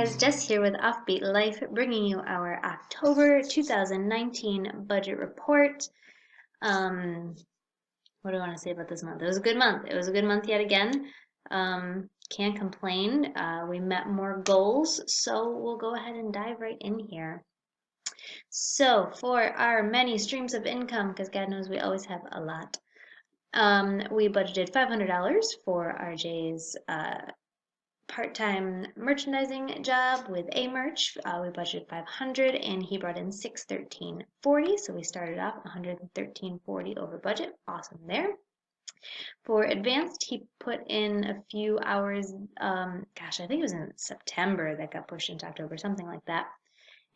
guys, Jess here with Offbeat Life, bringing you our October 2019 budget report. What do I want to say about this month? It was a good month. It was a good month yet again. Can't complain. We met more goals, so we'll go ahead and dive right in here. So for our many streams of income, because God knows we always have a lot, we budgeted $500 for RJ's part-time merchandising job with A-Merch. We budgeted $500 and he brought in $613.40, so we started off $113.40 over budget. Awesome there. For advanced, he put in a few hours, gosh, I think it was in September that got pushed into October, something like that.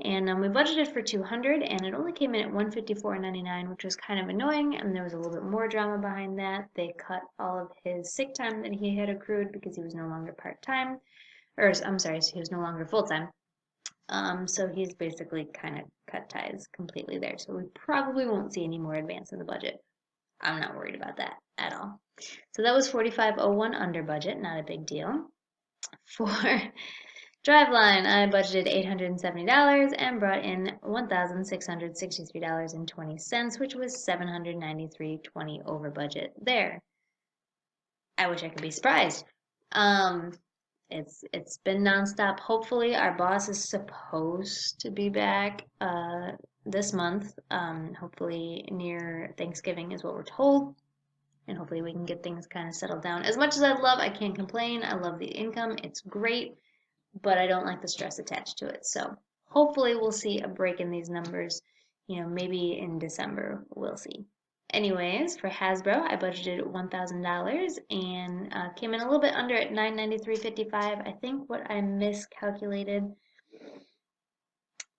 And we budgeted for $200 and it only came in at $154.99, which was kind of annoying, and there was a little bit more drama behind that. They cut all of his sick time that he had accrued because he was no longer part-time, or I'm sorry, so he was no longer full-time. So he's basically kind of cut ties completely there. So we probably won't see any more advance in the budget. I'm not worried about that at all. So that was $45.01 under budget, not a big deal. For Driveline, I budgeted $870 and brought in $1,663.20, which was $793.20 over budget there. I wish I could be surprised. It's been nonstop. Hopefully, our boss is supposed to be back this month. Hopefully near Thanksgiving is what we're told. And hopefully we can get things kind of settled down. As much as I can't complain. I love the income. It's great, but I don't like the stress attached to it. So hopefully we'll see a break in these numbers. Maybe in December, we'll see. Anyways, for Hasbro, I budgeted $1,000 and came in a little bit under at $993.55. I think what I miscalculated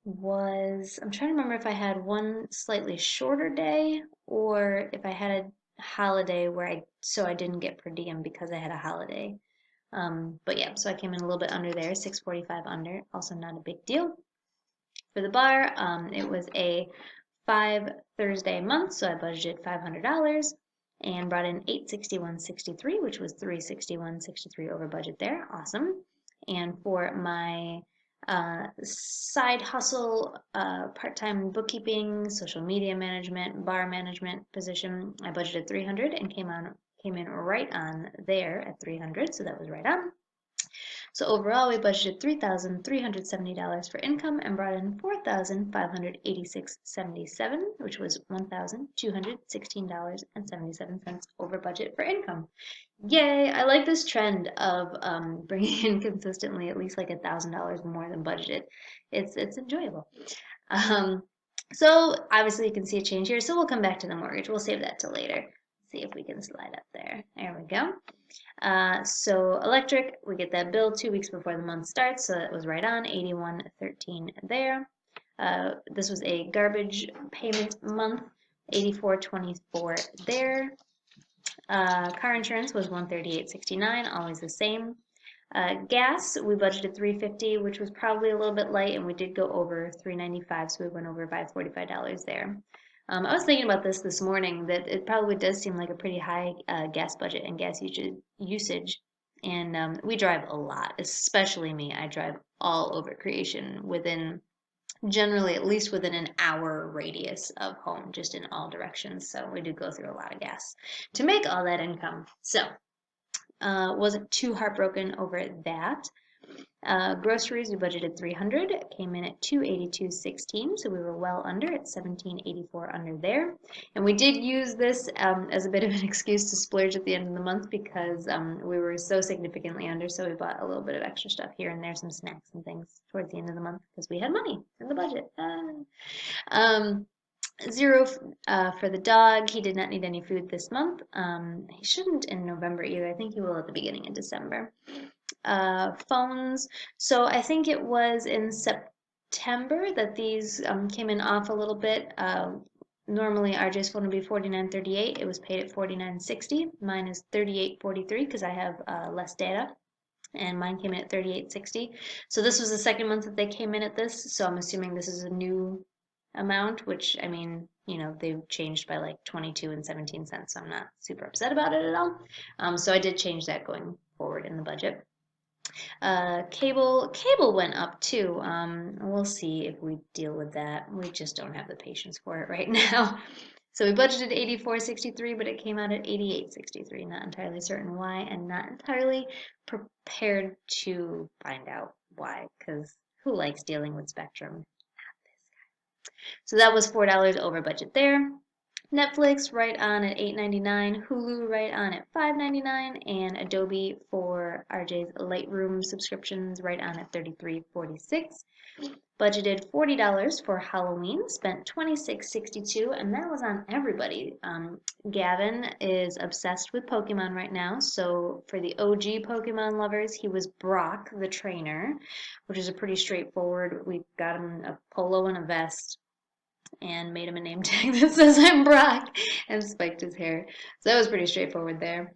was, I'm trying to remember if I had one slightly shorter day or if I had a holiday where I didn't get per diem because I had a holiday. But yeah, so I came in a little bit under there, 645 under, also not a big deal. For the bar, it was a 5 Thursday month, so I budgeted $500 and brought in $861.63, which was $361.63 over budget there. Awesome. And for my side hustle, part-time bookkeeping, social media management, bar management position, I budgeted $300 and came in right on there at $300, so that was right on. So overall, we budgeted $3,370 for income and brought in $4,586.77, which was $1,216.77 over budget for income. Yay! I like this trend of bringing in consistently at least like $1,000 more than budgeted. It's enjoyable. So obviously you can see a change here. So we'll come back to the mortgage. We'll save that till later. See if we can slide up there. There we go. So electric, we get that bill 2 weeks before the month starts, so that was right on, $81.13 there. This was a garbage payment month, $84.24 there. Car insurance was $138.69, always the same. Gas, we budgeted $3.50, which was probably a little bit light, and we did go over $3.95, so we went over by $45 there. I was thinking about this morning, that it probably does seem like a pretty high gas budget and gas usage. And we drive a lot, especially me. I drive all over Creation generally at least within an hour radius of home, just in all directions. So we do go through a lot of gas to make all that income. So wasn't too heartbroken over that. Groceries, we budgeted $300, came in at $282.16, so we were well under at $17.84 under there. And we did use this as a bit of an excuse to splurge at the end of the month because we were so significantly under, so we bought a little bit of extra stuff here and there, some snacks and things towards the end of the month because we had money in the budget. Zero for the dog. He did not need any food this month. He shouldn't in November either. I think he will at the beginning of December. Phones. So I think it was in September that these came in off a little bit. Normally RJ's phone would be $49.38. It was paid at $49.60. Mine is $38.43 because I have less data. And mine came in at $38.60. So this was the second month that they came in at this. So I'm assuming this is a new amount, which, I mean, they've changed by like 22 and 17 cents. So I'm not super upset about it at all. So I did change that going forward in the budget. Cable went up too. We'll see if we deal with that. We just don't have the patience for it right now. So we budgeted 84.63, but it came out at 88.63. Not entirely certain why, and not entirely prepared to find out why, because who likes dealing with Spectrum? So that was $4 over budget there. Netflix right on at $8.99, Hulu right on at $5.99, and Adobe for RJ's Lightroom subscriptions right on at $33.46. Budgeted $40 for Halloween, spent $26.62, and that was on everybody. Gavin is obsessed with Pokemon right now, so for the OG Pokemon lovers, he was Brock the trainer, which is a pretty straightforward. We got him a polo and a vest and made him a name tag that says I'm Brock and spiked his hair. So that was pretty straightforward there.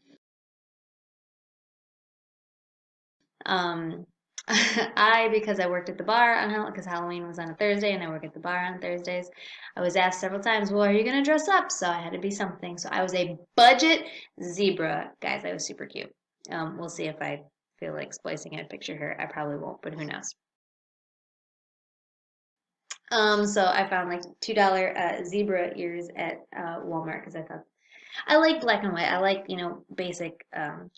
Because I worked at the bar on because Halloween was on a Thursday and I work at the bar on Thursdays, I was asked several times, well, are you going to dress up? So I had to be something. So I was a budget zebra. Guys, I was super cute. We'll see if I feel like splicing in a picture here. I probably won't, but who knows? So I found like $2 zebra ears at Walmart because I thought I like black and white. I like, basic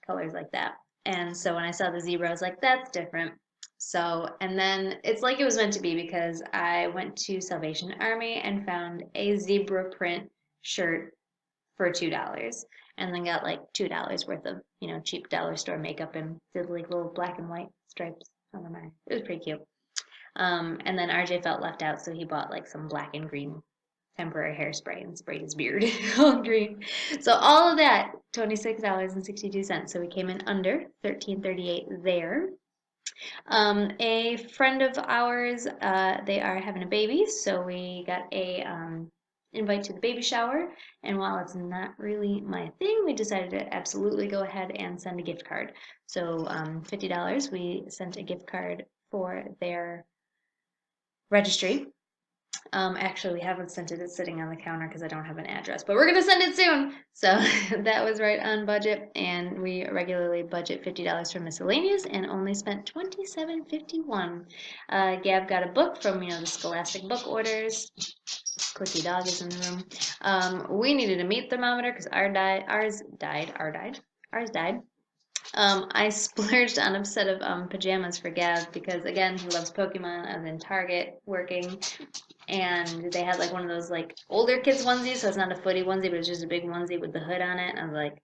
colors like that. And so when I saw the zebra, I was like, that's different. So, and then it's like it was meant to be because I went to Salvation Army and found a zebra print shirt for $2 and then got like $2 worth of, cheap dollar store makeup and did like little black and white stripes on the mine. It was pretty cute. And then RJ felt left out, so he bought like some black and green temporary hairspray and sprayed his beard all green. So all of that, $26.62. So we came in under $13.38 there. A friend of ours, they are having a baby, so we got a invite to the baby shower. And while it's not really my thing, we decided to absolutely go ahead and send a gift card. So $50, we sent a gift card for their registry. Actually, we haven't sent it. It's sitting on the counter because I don't have an address, but we're gonna send it soon. So that was right on budget, and we regularly budget $50 for miscellaneous and only spent $27.51. Gab got a book from the Scholastic Book Orders. Clicky Dog is in the room. We needed a meat thermometer because ours died. I splurged on a set of pajamas for Gav because again he loves Pokemon. I was in Target working and they had like one of those like older kids onesies, so it's not a footy onesie, but it's just a big onesie with the hood on it. And I was like,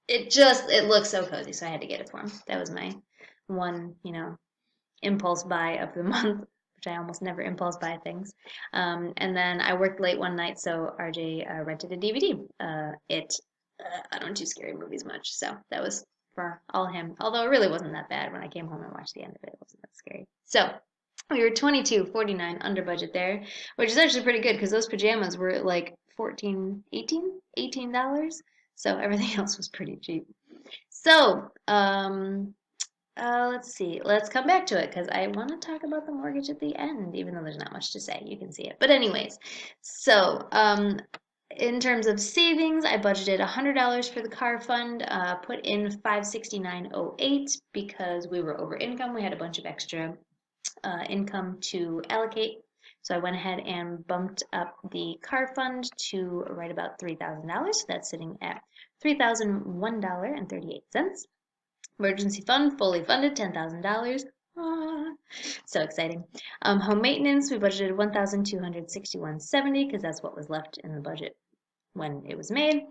it looks so cozy, so I had to get it for him. That was my one, impulse buy of the month, which I almost never impulse buy things. And then I worked late one night, so RJ rented a DVD. I don't do scary movies much, so that was for all him. Although it really wasn't that bad when I came home and watched the end of it. It wasn't that scary. So we were $22.49 under budget there, which is actually pretty good because those pajamas were like $18. So everything else was pretty cheap. So, let's see. Let's come back to it because I want to talk about the mortgage at the end, even though there's not much to say. You can see it. But anyways, so in terms of savings, I budgeted $100 for the car fund, put in $569.08 because we were over income. We had a bunch of extra income to allocate. So I went ahead and bumped up the car fund to right about $3,000. So that's sitting at $3,001.38. Emergency fund fully funded, $10,000. So exciting. Home maintenance, we budgeted $1,261.70 because that's what was left in the budget when it was made,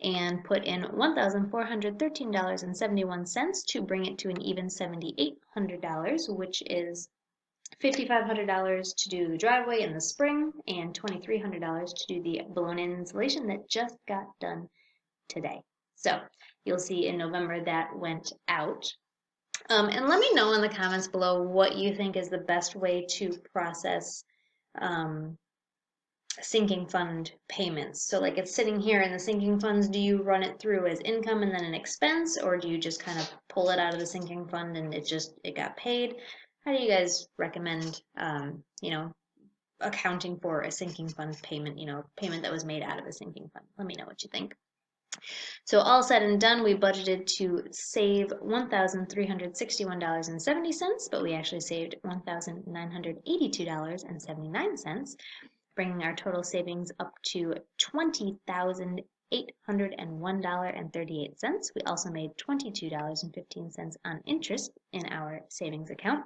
and put in $1,413.71 to bring it to an even $7,800, which is $5,500 to do the driveway in the spring and $2,300 to do the balloon insulation that just got done today. So you'll see in November that went out. And let me know in the comments below what you think is the best way to process sinking fund payments. So like it's sitting here in the sinking funds, do you run it through as income and then an expense, or do you just kind of pull it out of the sinking fund and it got paid? How do you guys recommend, accounting for a sinking fund payment, payment that was made out of a sinking fund? Let me know what you think. So all said and done, we budgeted to save $1,361.70, but we actually saved $1,982.79, bringing our total savings up to $20,801.38. We also made $22.15 on interest in our savings account.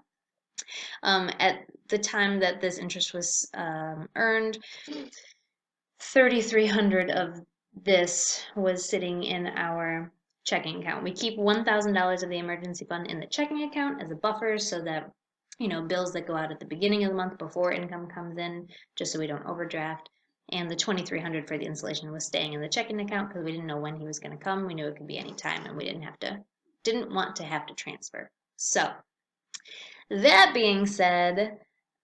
At the time that this interest was earned, $3,300 of this was sitting in our checking account. We keep $1,000 of the emergency fund in the checking account as a buffer so that, bills that go out at the beginning of the month before income comes in, just so we don't overdraft. And the $2,300 for the installation was staying in the checking account because we didn't know when he was going to come. We knew it could be any time, and we didn't want to have to transfer. So that being said,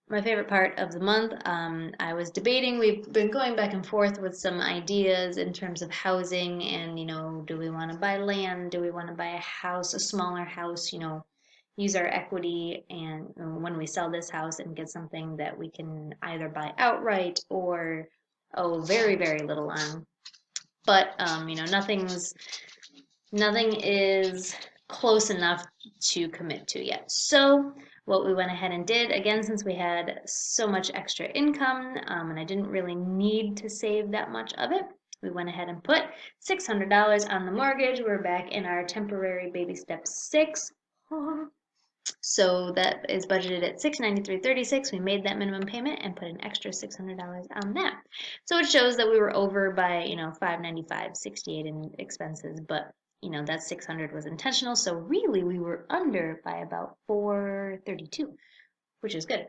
my favorite part of the month, I was debating. We've been going back and forth with some ideas in terms of housing and, do we want to buy land? Do we want to buy a house, a smaller house, use our equity and when we sell this house and get something that we can either buy outright or owe very, very little on. But, nothing is close enough to commit to yet. So what we went ahead and did, again, since we had so much extra income and I didn't really need to save that much of it, we went ahead and put $600 on the mortgage. We're back in our temporary baby step 6. So that is budgeted at $693.36. We made that minimum payment and put an extra $600 on that. So it shows that we were over by, $595.68 in expenses, but that 600 was intentional. So really we were under by about $432, which is good.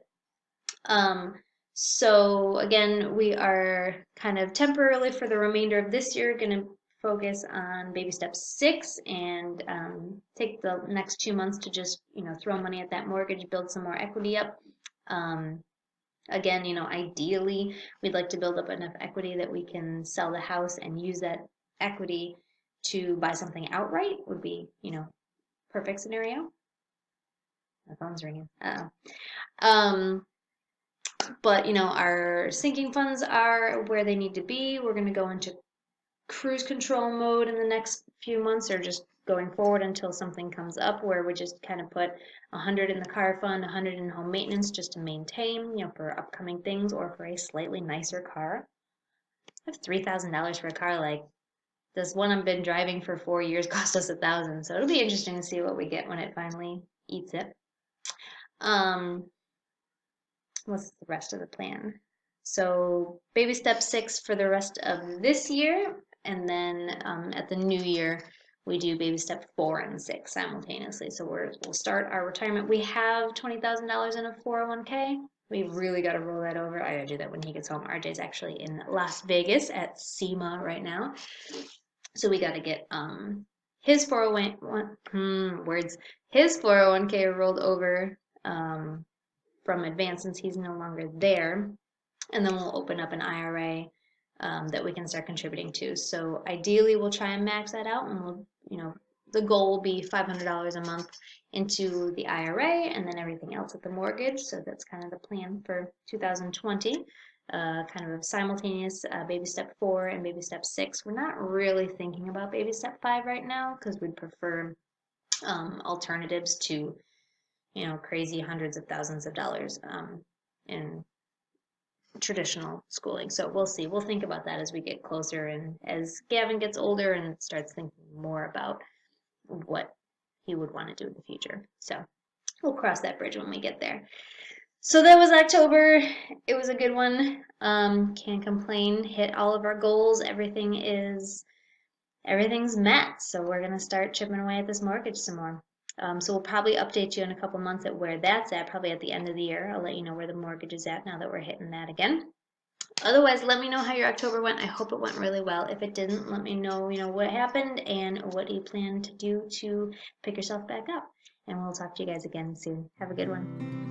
So again, we are kind of temporarily for the remainder of this year going to focus on baby step 6 and take the next 2 months to just, throw money at that mortgage, build some more equity up. Again, ideally, we'd like to build up enough equity that we can sell the house and use that equity to buy something outright would be, perfect scenario. My phone's ringing. But, our sinking funds are where they need to be. We're going to go into cruise control mode in the next few months or just going forward until something comes up where we just kind of put 100 in the car fund, 100 in home maintenance just to maintain, for upcoming things or for a slightly nicer car. I have $3,000 for a car. Like, this one I've been driving for 4 years cost us $1,000. So it'll be interesting to see what we get when it finally eats it. What's the rest of the plan? So baby step 6 for the rest of this year, and then at the new year we do baby step 4 and 6 simultaneously. So we'll start our retirement. We have $20,000 in a 401k. We've really got to roll that over. I gotta do that when he gets home. RJ's actually in Las Vegas at SEMA right now, so we got to get his 401k rolled over from Advance since he's no longer there, and then we'll open up an IRA that we can start contributing to. So ideally we'll try and max that out, and we'll, the goal will be $500 a month into the IRA and then everything else at the mortgage. So that's kind of the plan for 2020. Kind of a simultaneous baby step 4 and baby step 6. We're not really thinking about baby step 5 right now because we'd prefer alternatives to, crazy hundreds of thousands of dollars in traditional schooling. So we'll see. We'll think about that as we get closer and as Gavin gets older and starts thinking more about what he would want to do in the future. So we'll cross that bridge when we get there. So that was October. It was a good one. Can't complain. Hit all of our goals. Everything's met. So we're gonna start chipping away at this mortgage some more. So we'll probably update you in a couple months at where that's at, probably at the end of the year. I'll let you know where the mortgage is at now that we're hitting that again. Otherwise, let me know how your October went. I hope it went really well. If it didn't, let me know, what happened and what you plan to do to pick yourself back up. And we'll talk to you guys again soon. Have a good one.